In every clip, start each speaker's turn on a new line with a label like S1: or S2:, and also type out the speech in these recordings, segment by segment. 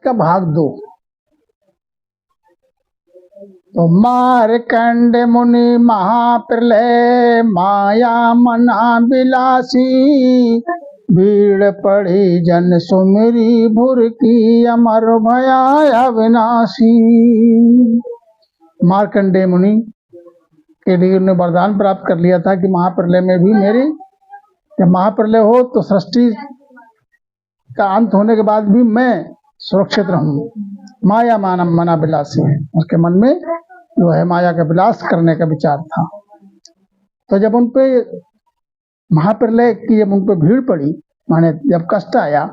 S1: का भाग 2। तो मारकंड मुनि महाप्रलय माया मना बिलासी, भीड़ पड़ी जन सुमिरी भुर की अमर भया अविनाशी। मार्कंडेय मुनि के लिए उन्हें वरदान प्राप्त कर लिया था कि महाप्रलय में भी मेरे, जब महाप्रलय हो तो सृष्टि का अंत होने के बाद भी मैं सुरक्षित रहूं। माया मानम मना विलासी है, उसके मन में जो है माया का विलास करने का विचार था। तो जब उन पे महाप्रलय की जब उन पे भीड़ पड़ी, माने जब कष्ट आया,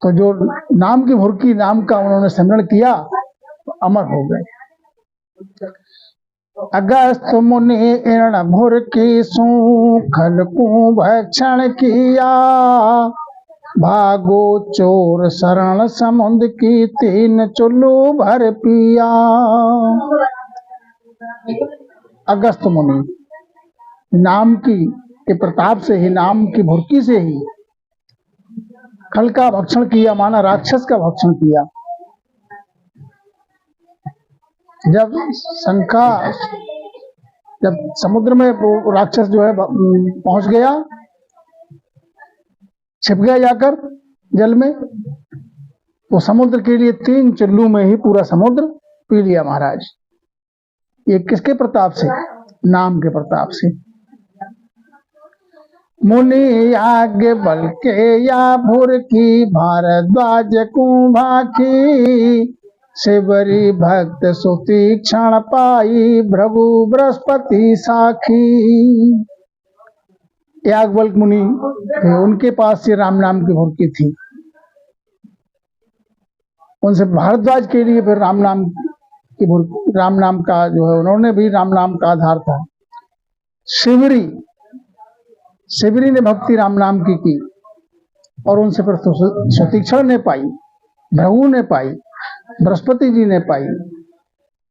S1: तो जो नाम की भुरकी नाम का उन्होंने स्मरण किया तो अमर हो गए। अगस्त मुनि इर्ण भुरकी सू खलकू भक्षण किया, भागो चोर शरण समुद्र की 3 चुल्लू भर पिया। अगस्त मुनि नाम की के प्रताप से ही, नाम की भुरकी से ही खल का भक्षण किया, माना राक्षस का भक्षण किया। जब शंखा, जब समुद्र में वो राक्षस जो है पहुंच गया, छिप गया जाकर जल में, तो समुद्र के लिए 3 चुल्लू में ही पूरा समुद्र पी लिया महाराज। ये किसके प्रताप से? नाम के प्रताप से। मुनि आगे बल के या भुर की, भारद्वाज कुंभा की, शिवरी भक्त सुती क्षण पाई, प्रभु बृहस्पति साखी। याज्ञवल्क्य मुनि, उनके पास से राम नाम की भुरकी थी, उनसे भारद्वाज के लिए फिर राम नाम की भुरकी, राम नाम का जो है उन्होंने भी राम नाम का आधार था। शिवरी ने भक्ति राम नाम की और उनसे फिर सुतीक्षण ने पाई, भृगु ने पाई, बृहस्पति जी ने पाई।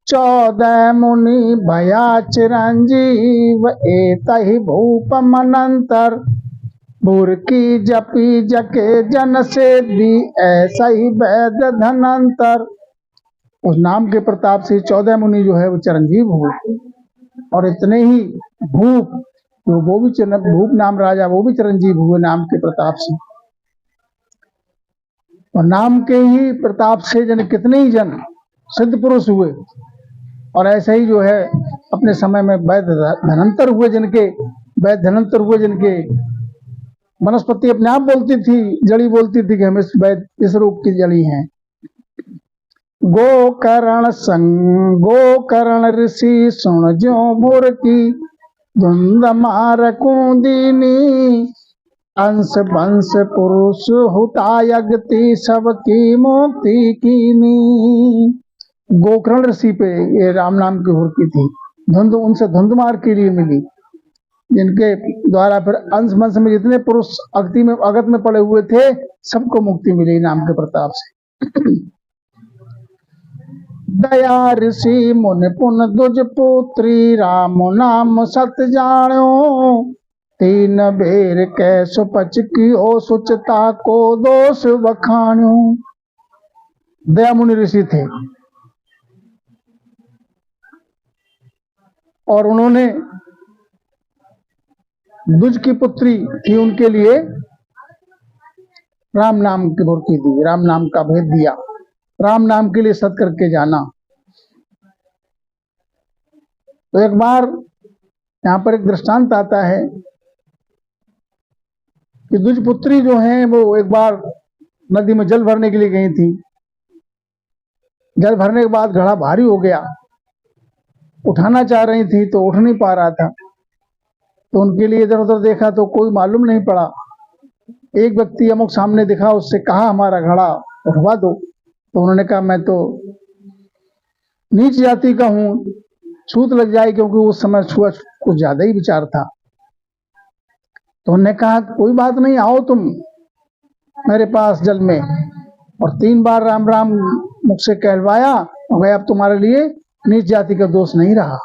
S1: 14 मुनि भया चिरंजीव, एतहि भूप मनंतर, भुर की जपी जके जन से दी, ऐसा ही वैद धनंतर। उस नाम के प्रताप से 14 मुनि जो है वो चिरंजीव हुए, और इतने ही भूप, तो वो भी भूप नाम राजा, वो भी चिरंजीव हुए नाम के प्रताप से। और नाम के ही प्रताप से जन कितने ही जन सिद्ध पुरुष हुए, और ऐसे ही जो है अपने समय में वैद्य धनंतर हुए, जिनके वैद्य धनंतर हुए, जिनके वनस्पति अपने आप बोलती थी, जड़ी बोलती थी कि हम इस रूप की जड़ी हैं। गोकर्ण ऋषि सुन ज्यो भुर की, धुंध मार कुंदिनी, अंश वंश पुरुष हुतायगति, सबकी मुक्ति कीनी। गोकर्ण ऋषि पे ये राम नाम की भुरकी थी, धुंध उनसे धुंध मार के लिए मिली, जिनके द्वारा फिर अंश वंश में जितने पुरुष अगत में पड़े हुए थे, सबको मुक्ति मिली नाम के प्रताप से। दया ऋषि मुनि पुन दुज पुत्री, राम नाम सत जानो, 3 बेर कैसो पच की ओ, सुचता को दोष बखानो। दया मुनि ऋषि थे, और उन्होंने दुज की पुत्री थी, उनके लिए राम नाम की भुरकी दी, राम नाम का भेद दिया, राम नाम के लिए सत करके जाना। तो एक बार यहाँ पर एक दृष्टांत आता है कि दुज पुत्री जो है वो एक बार नदी में जल भरने के लिए गई थी। जल भरने के बाद घड़ा भारी हो गया, उठाना चाह रही थी तो उठ नहीं पा रहा था, तो उनके लिए इधर उधर देखा तो कोई मालूम नहीं पड़ा। एक व्यक्ति अमुक सामने दिखा, उससे कहा हमारा घड़ा उठवा दो, तो उन्होंने कहा मैं तो नीच जाति का हूं, छूत लग जाए, क्योंकि उस समय छुआ कुछ ज्यादा ही विचार था। तो उन्होंने कहा कोई बात नहीं, आओ तुम मेरे पास जल में, और 3 बार राम राम मुख से कहलवाया, और अब तुम्हारे लिए नीच जाति का दोष नहीं रहा।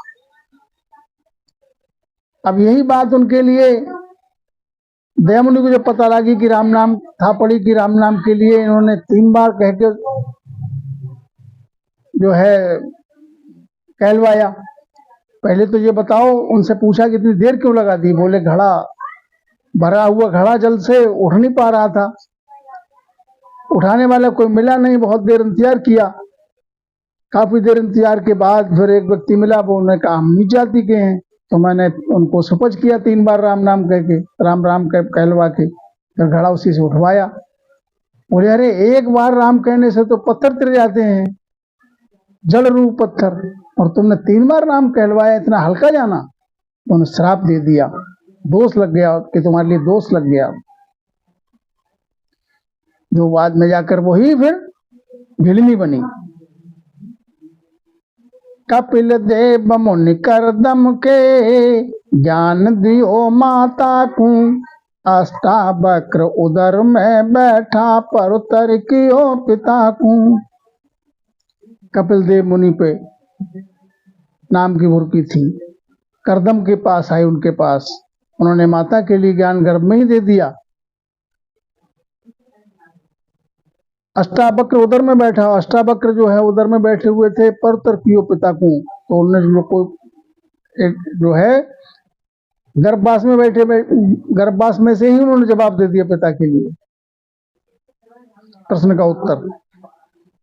S1: अब यही बात उनके लिए दयामुनि को जब पता लगी कि राम नाम था पड़ी कि राम नाम के लिए इन्होंने 3 बार कह के जो है कहलवाया। पहले तो ये बताओ, उनसे पूछा कि इतनी देर क्यों लगा दी? बोले घड़ा भरा हुआ घड़ा जल से उठ नहीं पा रहा था, उठाने वाला कोई मिला नहीं, बहुत देर इंतजार किया। काफी देर इंतजार के बाद फिर एक व्यक्ति मिला, वो उन्होंने कहा हम नीच जाति के हैं। तो मैंने उनको सुपच किया 3 बार राम नाम कह के, राम राम कहलवा के, फिर घड़ा उसी से उठवाया। बोले अरे एक बार राम कहने से तो पत्थर तिर जाते हैं, जल रूप पत्थर, और तुमने 3 बार राम कहलवाया, इतना हल्का जाना? तो उन्हें श्राप दे दिया, दोष लग गया कि तुम्हारे लिए दोष लग गया। जो बाद में जाकर वही फिर भिलनी बनी। कपिल देव मुनि कर दम के, ज्ञान दियो माता को, अष्टावक्र उदर में बैठा, पर उतर कियो पिता को। कपिल देव मुनि पे नाम की भुरकी थी, करदम के पास आई, उनके पास उन्होंने माता के लिए ज्ञान गर्भ में ही दे दिया। अष्टावक्र उदर में बैठा, अष्टावक्र जो है उदर में बैठे हुए थे, पर उतर कियो पिता को, तो उन्होंने जो है गर्भवास में बैठे, गर्भवास में से ही उन्होंने जवाब दे दिया पिता के लिए, प्रश्न का उत्तर।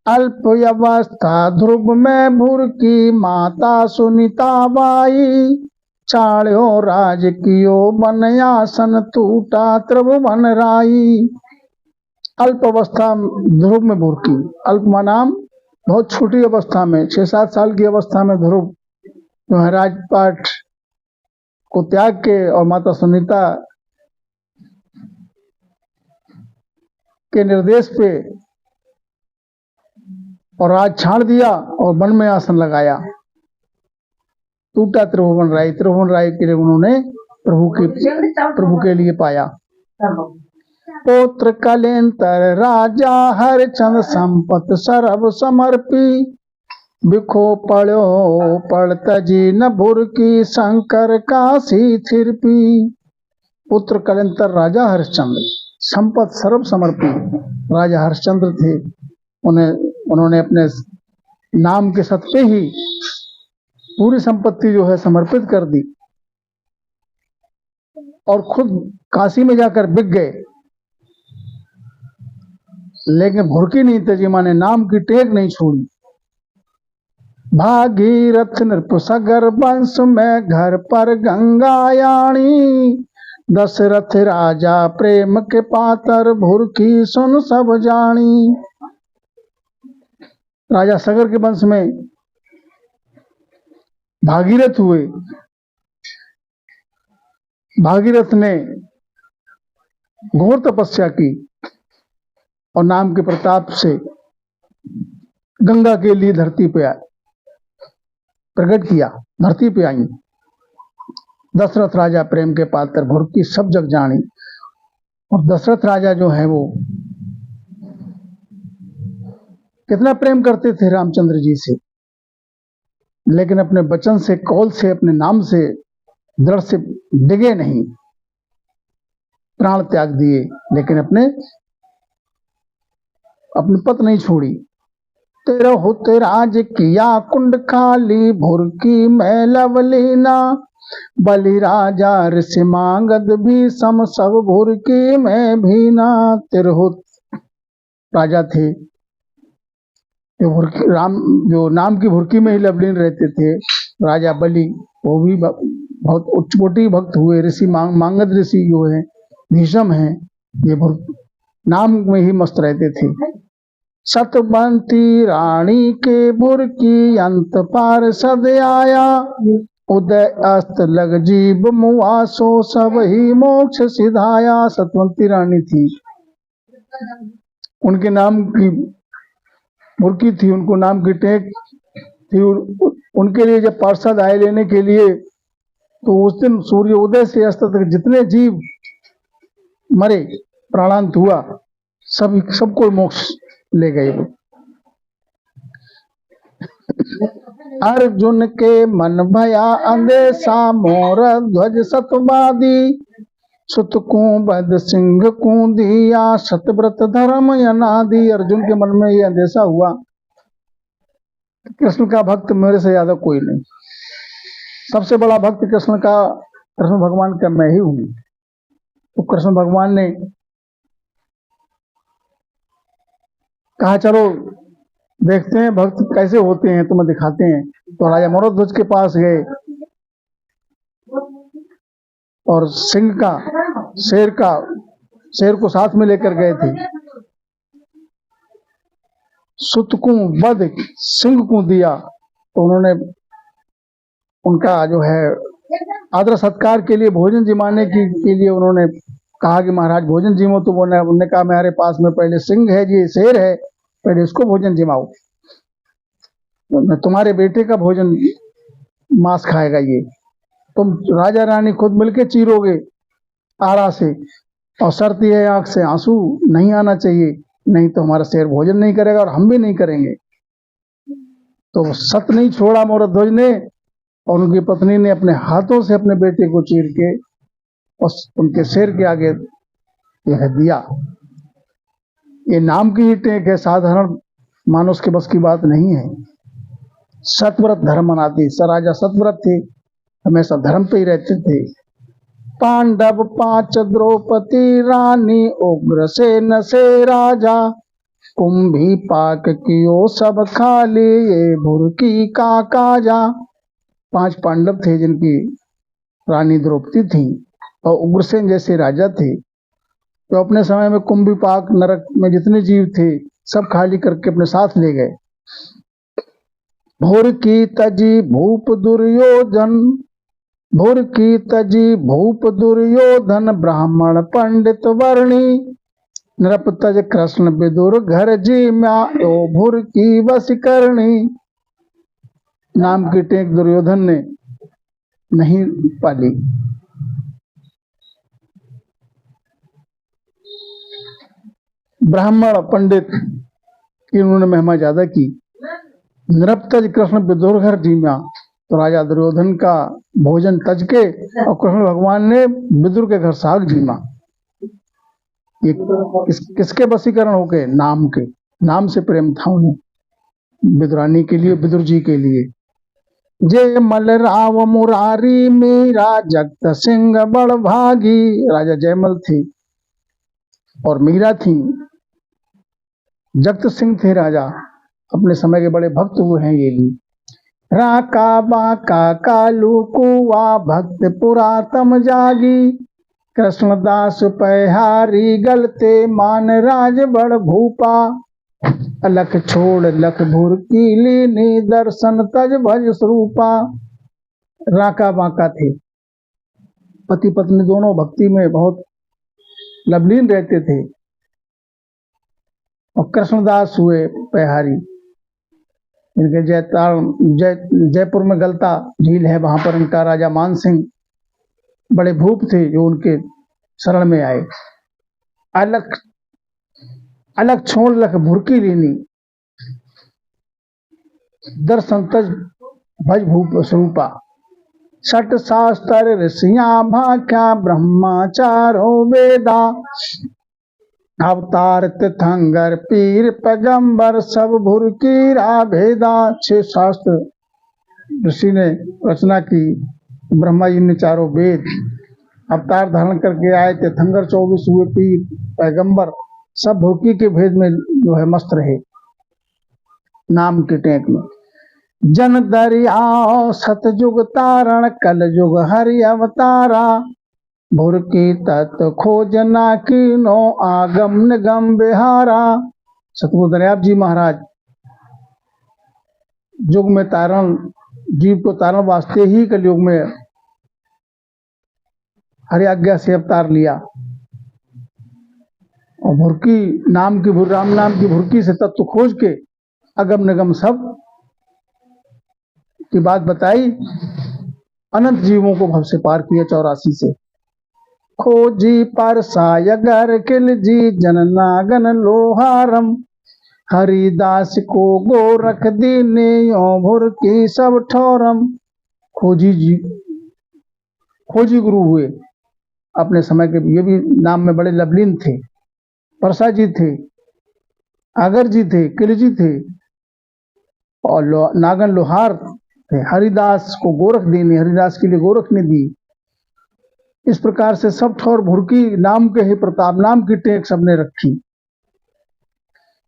S1: अल्प अवस्था ध्रुव में भूर की, माता सुनीता बाई, चाड़ो राज कियो बनयासन, टूटा त्रिभुवन राई। अल्प अवस्था ध्रुव में भूर की, अल्प नाम बहुत छोटी अवस्था में, 6-7 साल की अवस्था में ध्रुव जो है राजपाट को त्याग के और माता सुनीता के निर्देश पे और राज छाड़ दिया और वन में आसन लगाया। टूटा त्रिभुवन राय, त्रिभुवन राय के लिए उन्होंने प्रभु के लिए पाया। पुत्र कलेंतर राजा हरिचंद, संपत सरब समर्पी, बिखो पड़ो पड़त जी न भुरकी, शंकर काशी थिरपी। पुत्र कलेंतर राजा हरिश्चंद्र, संपत सर्व समर्पी राजा हरिश्चंद्र थे। उन्होंने अपने नाम के सत्ते ही पूरी संपत्ति जो है समर्पित कर दी और खुद काशी में जाकर बिक गए। लेकिन भुरकी नहीं तेजीमा ने नाम की टेक नहीं छोड़ी। भागीरथ नृपसगर वंश में, घर पर गंगायाणी, दशरथ राजा प्रेम के पातर, भुरकी सुन सब जानी। राजा सगर के वंश में भागीरथ हुए। भागीरथ ने घोर तपस्या की और नाम के प्रताप से गंगा के लिए धरती पे आए, प्रकट किया, धरती पे आई। दशरथ राजा प्रेम के पात्र, भुरकी सब जग जानी। और दशरथ राजा जो है वो कितना प्रेम करते थे रामचंद्र जी से, लेकिन अपने वचन से, कौल से, अपने नाम से दृढ़ से डिगे नहीं, प्राण त्याग दिए, लेकिन अपने पत नहीं छोड़ी। तेरा होते राज किया कुंड खाली, भुरकी में लवलीना, बलि राजा ऋषि मांगद भी सम, सब भुरकी में भीना। तिरहुत राजा थे जो नाम की भुरकी में ही लवलीन रहते थे। राजा बलि वो भी बहुत उच्चकोटि भक्त हुए। ऋषि मांगद ऋषि जो है, भीषम है, ये नाम में ही मस्त रहते थे। सतबंती रानी के भुरकी, अंत पार सद आया, उदय अस्त लग जीव मुआसो, सब ही मोक्ष सिधाया। सतवंती रानी थी, उनके नाम की भुरकी थी, उनको नाम की टेक थी। उनके लिए जब पार्षद आए लेने के लिए, तो उस दिन सूर्य उदय से अस्त तक जितने जीव मरे, प्राणांत हुआ, सबको मोक्ष ले गए। अर्जुन के मन भया अंदेशा, मोर ध्वज सतवादी, सुत को बद सिंह को दिया, सतव्रत धर्म अनादि। अर्जुन के मन में ये अंदेशा हुआ, कृष्ण का भक्त मेरे से ज्यादा कोई नहीं, सबसे बड़ा भक्त कृष्ण का, कृष्ण भगवान का मैं ही हूं। तो कृष्ण भगवान ने कहा चलो देखते हैं भक्त कैसे होते हैं, तुम्हें दिखाते हैं। तो राजा मरोध्वज के पास गए और सिंह का, शेर को साथ में लेकर गए थे। सुत को वध सिंह को दिया, तो उन्होंने उनका जो है आदर सत्कार के लिए भोजन जिमाने के लिए उन्होंने कहा कि महाराज भोजन जिमो। तो उन्होंने कहा मेरे पास में पहले सिंह है जी, शेर है, पहले इसको भोजन जिमाओ, मैं तुम्हारे बेटे का भोजन मांस खाएगा ये। तुम राजा रानी खुद मिलके चीरोगे आरा से, और शर्त यह है आंख से आंसू नहीं आना चाहिए, नहीं तो हमारा शेर भोजन नहीं करेगा और हम भी नहीं करेंगे। तो सत नहीं छोड़ा मौरध्वज ने, और उनकी पत्नी ने अपने हाथों से अपने बेटे को चीर के उनके शेर के आगे यह दिया। ये नाम की ही टेक है, साधारण मानुष के बस की बात नहीं है। सतव्रत धर्म मनाती, राजा सतव्रत थे, हमेशा धर्म पे ही रहते थे। पांडव 5 द्रौपदी रानी, उग्रसेन से राजा, कुंभी पाक कियो सब खाली, ये भुरकी का काजा। 5 पांडव थे जिनकी रानी द्रौपदी थी, और उग्रसेन जैसे राजा थे, तो अपने समय में कुंभी पाक नरक में जितने जीव थे सब खाली करके अपने साथ ले गए। भोर की तजी भूप दुर्योधन, भोर की तजी भूप दुर्योधन, ब्राह्मण पंडित वर्णी, नृप तज कृष्ण विदुर घर जी म्या, ओ भुर की बस करणी। नाम की टेक दुर्योधन ने नहीं पाली। ब्राह्मण पंडित की उन्होंने महिमा ज्यादा की। नृप तज कृष्ण विदुर घर जीम्या, तो राजा दुर्योधन का भोजन तज के और कृष्ण भगवान ने विदुर के घर साग जीमा। ये किसके वशीकरण हो गए? नाम के, नाम से प्रेम था उन्हें विदुरानी के लिए, विदुर जी के लिए। जय मल राव मुरारी मीरा, जगत सिंह बड़ भागी। राजा जयमल थे और मीरा थी, जगत सिंह थे राजा, अपने समय के बड़े भक्त हुए हैं ये भी। राका बाका कालू कुआ, भक्त पुरातम जागी, कृष्णदास पहारी गलते, मान राज बड़ भूपा। अलख छोड़ लख भूर की लीनी, दर्शन तज भज स्वरूपा। राका बाका थे, पति पत्नी दोनों भक्ति में बहुत लवलीन रहते थे, और कृष्णदास हुए पहारी। इनके जयपुर में गलता झील है, वहां पर इनका राजा मान सिंह बड़े भूप थे जो उनके शरण में आए। अलख अलग छोड़ लख भुरकी लेनी, दर्शन तज भज भूप स्वरूपा। छठ शास्त्र ऋषिया भाख्या, ब्रह्माचारो वेदा, अवतार तीर्थंकर पीर पैगंबर, सब भुरकी रा भेदा। 6 शास्त्र ऋषि ने रचना की, ब्रह्मा जी ने चारों वेद, अवतार धारण करके आए तीर्थंकर 24 हुए पीर पैगंबर, सब भुरकी के भेद में जो है मस्त रहे नाम के टेक में। जन दरियाओ सतयुग तारण, कल युग हरि अवतारा, भुरकी तत्व खोजना कीनो, आगम निगम बिहारा। सतगुरु दरियाब जी महाराज युग में तारण, जीव को तारण वास्ते ही कलयुग में हरि आज्ञा से अवतार लिया, और भुरकी नाम की, राम नाम की भुरकी से तत्व खोज के अगम निगम सब की बात बताई, अनंत जीवों को भव से पार किया 84 से। खोजी पर सायगर किल जी, जननागन लोहारम, हरिदास को गोरख दीने, यो भुरकी सब ठोरम। खोजी जी, खोजी गुरु हुए, अपने समय के, ये भी नाम में बड़े लवलीन थे। परसा जी थे, आगर जी थे, किलजी थे, और नागन लोहार थे। हरिदास को गोरख देनी, हरिदास के लिए गोरख ने दी। इस प्रकार से सब ठौर भुरकी नाम के ही प्रताप, नाम की टेक सबने रखी।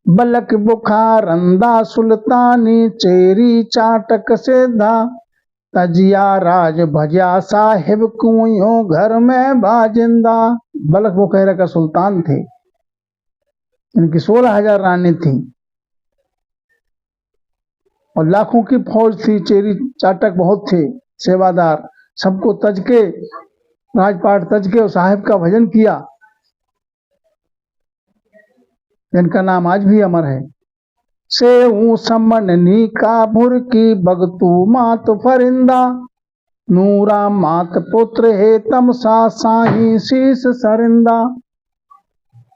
S1: बलक बुखार अंदा सुल्तानी, चेरी चाटक से धा, तजिया राज भजिया साहिब कुइयों घर में बाजिंदा। बलक बुखैरा का सुल्तान थे, इनकी 16,000 रानी थी और लाखों की फौज थी। चेरी चाटक बहुत थे, सेवादार, सबको तज के, राजपाट तज के और साहिब का भजन किया। इनका नाम आज भी अमर है। से समन नी का भुरकी, बगतू मात फरिंदा, नूरा मात पुत्र है तमसा, साही शीस सरिंदा।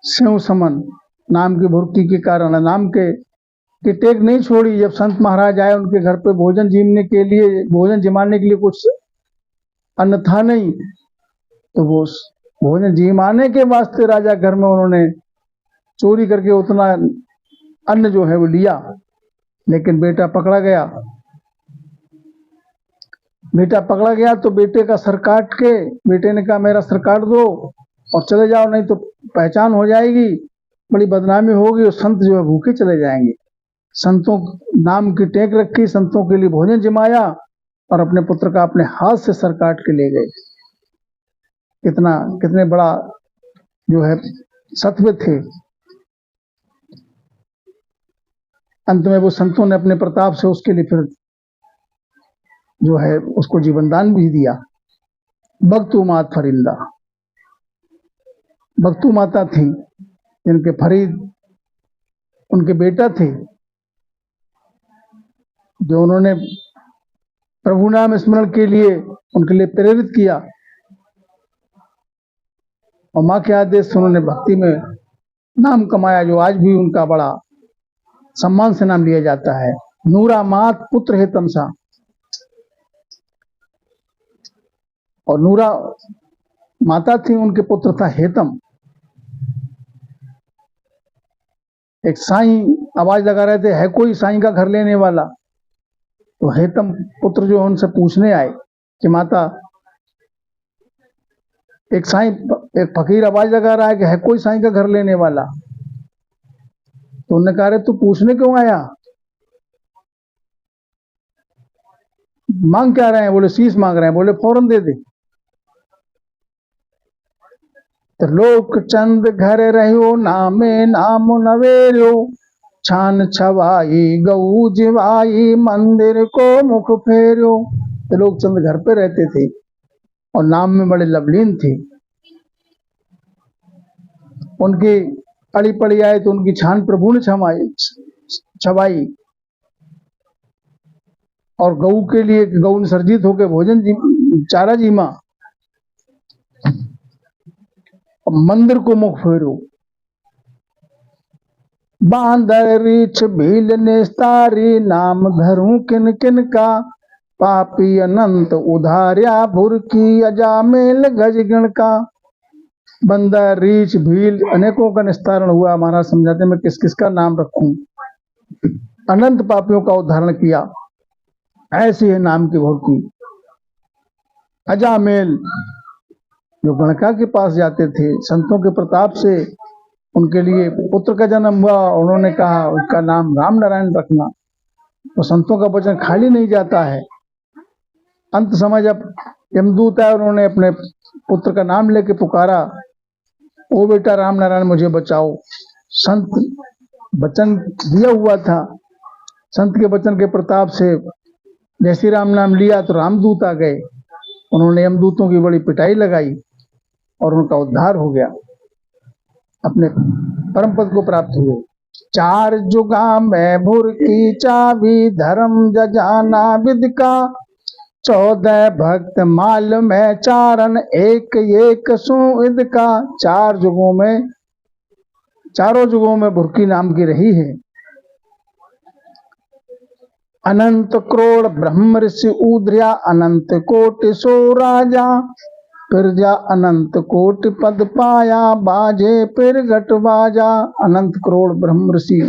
S1: सेव समन नाम की भुरकी के कारण, नाम के टेक नहीं छोड़ी। जब संत महाराज आए उनके घर पे भोजन जीमने के लिए, भोजन जिमाने के लिए कुछ अन्न था नहीं, तो वो भोजन जिमाने के वास्ते राजा घर में उन्होंने चोरी करके उतना अन्न जो है वो लिया। लेकिन बेटा पकड़ा गया। बेटा पकड़ा गया तो बेटे का सर काट के, बेटे ने कहा मेरा सर काट दो और चले जाओ, नहीं तो पहचान हो जाएगी, बड़ी बदनामी होगी और संत जो है भूखे चले जाएंगे। संतों नाम की टेक रखी, संतों के लिए भोजन जमाया और अपने पुत्र का अपने हाथ से सर काट के ले गए। कितने बड़ा जो है सत्व थे। अंत में वो संतों ने अपने प्रताप से उसके लिए फिर जो है उसको जीवन दान भी दिया। बगतू मात फरिंदा, बगतू माता थी, जिनके फरीद उनके बेटा थे, जो उन्होंने प्रभु नाम स्मरण के लिए उनके लिए प्रेरित किया और माँ के आदेश से उन्होंने भक्ति में नाम कमाया, जो आज भी उनका बड़ा सम्मान से नाम लिया जाता है। नूरा मात पुत्र है तमसा, और नूरा माता थी, उनके पुत्र था हेतम। एक साईं आवाज लगा रहे थे, है कोई साईं का घर लेने वाला? तो हेतम पुत्र जो उनसे पूछने आए कि माता, एक साईं, एक फकीर आवाज लगा रहा है कि है कोई साईं का घर लेने वाला। तो उन्होंने कहा रे तू पूछने क्यों आया, मांग क्या रहे हैं? बोले शीश मांग रहे हैं। बोले फौरन दे दे। त्रिलोक चंद घर रहो, नामे नाम नवेरो, छान छवाई गऊ जिवाई, मंदिर को मुख फेरो। त्रिलोक चंद घर पे रहते थे और नाम में बड़े लवलीन थे। उनकी अड़ी पड़ी आए तो उनकी छान प्रभु ने छवाई, और गऊ के लिए गऊ विसर्जित होकर भोजन चारा जीमा, मंदिर को मुख फेरो। बांदर रीछ भील निस्तारी, नाम धरूं किन किन का, पापी अनंत उधार्या भुरकी, अजामेल गज गण का। बंदर रीछ भील अनेकों का निस्तारण हुआ। महाराज समझाते मैं किस किस का नाम रखूं। अनंत पापियों का उद्धारण किया, ऐसी है नाम की भुरकी। अजामेल जो गणका के पास जाते थे, संतों के प्रताप से उनके लिए पुत्र का जन्म हुआ, उन्होंने कहा उसका नाम राम नारायण रखना। तो संतों का वचन खाली नहीं जाता है। अंत समय जब यमदूत आए, उन्होंने अपने पुत्र का नाम लेके पुकारा, ओ बेटा राम नारायण मुझे बचाओ। संत वचन दिया हुआ था, संत के वचन के प्रताप से जैसे राम नाम लिया तो रामदूत आ गए। उन्होंने यमदूतों की बड़ी पिटाई लगाई और उनका उद्धार हो गया, अपने परम पद को प्राप्त हुए। चार जुगा में भुरकी चाबी, धर्म जजाना विद का, 14 भक्त माल में चारण, एक एक सुविद का। चारों जुगों में भुरकी नाम की रही है। अनंत करोड़ ब्रह्म ऋषि ऊद्रिया, अनंत कोटि सो राजा, फिर जा अनंत कोट पद पाया, बाजे फिर घट बाजा। अनंत करोड़ ब्रह्म ऋषि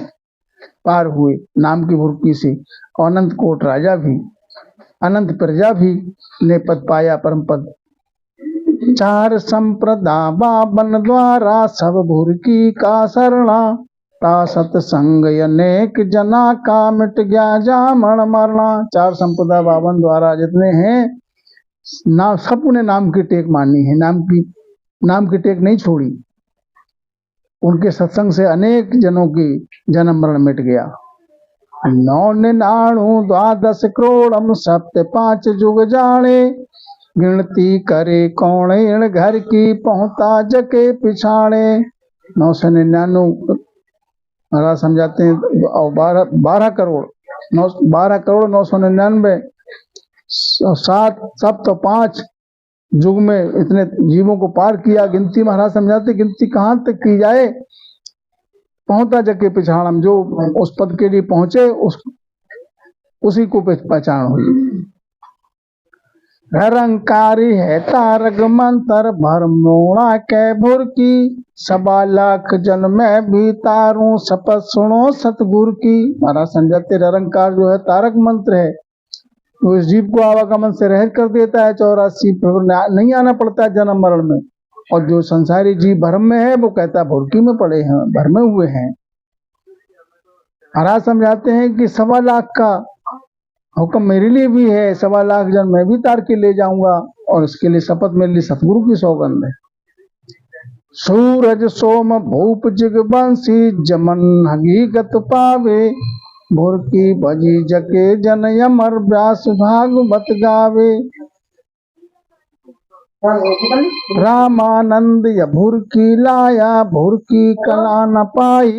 S1: पार हुए नाम की भुरकी से, और अनंत कोट राजा भी, अनंत प्रजा भी ने पद पाया, परम पद। चार संप्रदा बावन द्वारा, सब भुरकी का शरणा। ता सतसंग अनेक जना का, मिट गया जामन मरना। चार संप्रदा 52 द्वारा जितने हैं नाम, सबको ने नाम की टेक मानी है, नाम की टेक नहीं छोड़ी। उनके सत्संग से अनेक जनों की जन्म मरण मिट गया। 999 द्वादश करोड़म, सप्त 5 जुग जाने। गिनती करे कौन इण घर की, पहुंचा जके पिछाड़े। 999 महाराज समझाते हैं, और 12 करोड़ 999 7 सप्त 5 युग में इतने जीवों को पार किया। गिनती महाराज समझाते, गिनती कहाँ तक की जाए, पहुंचा जके पिछाड़म, जो उस पद के लिए पहुंचे उसी को पहचान हुई। निरंकारी है तारक मंत्र, भरमोड़ा कै भुरकी। 1.25 लाख जन में भी तारू, शपथ सुनो सतगुरु की। महाराज समझाते निरंकार जो है तारक मंत्र है, तो इस जीव को आवागमन से रहित कर देता है, 84 नहीं आना पड़ता है जन्म मरण में। और जो संसारी जीव भ्रम में है, वो कहता है भुरकी में पड़े हैं, भरमे हुए हैं। महाराज समझाते हैं कि 1.25 लाख का हुक्म मेरे लिए भी है, 1.25 लाख जन मैं भी तार के ले जाऊंगा, और इसके लिए शपथ मेरे लिए सतगुरु की सौगंध है। सूरज सोम भूप जिगवंशी, जमन हकीकत पावे। भुरकी भजी जके जन, अमर व्यास भागवत गावे। रामानंद या भुरकी लाया, भुरकी कला न पाई।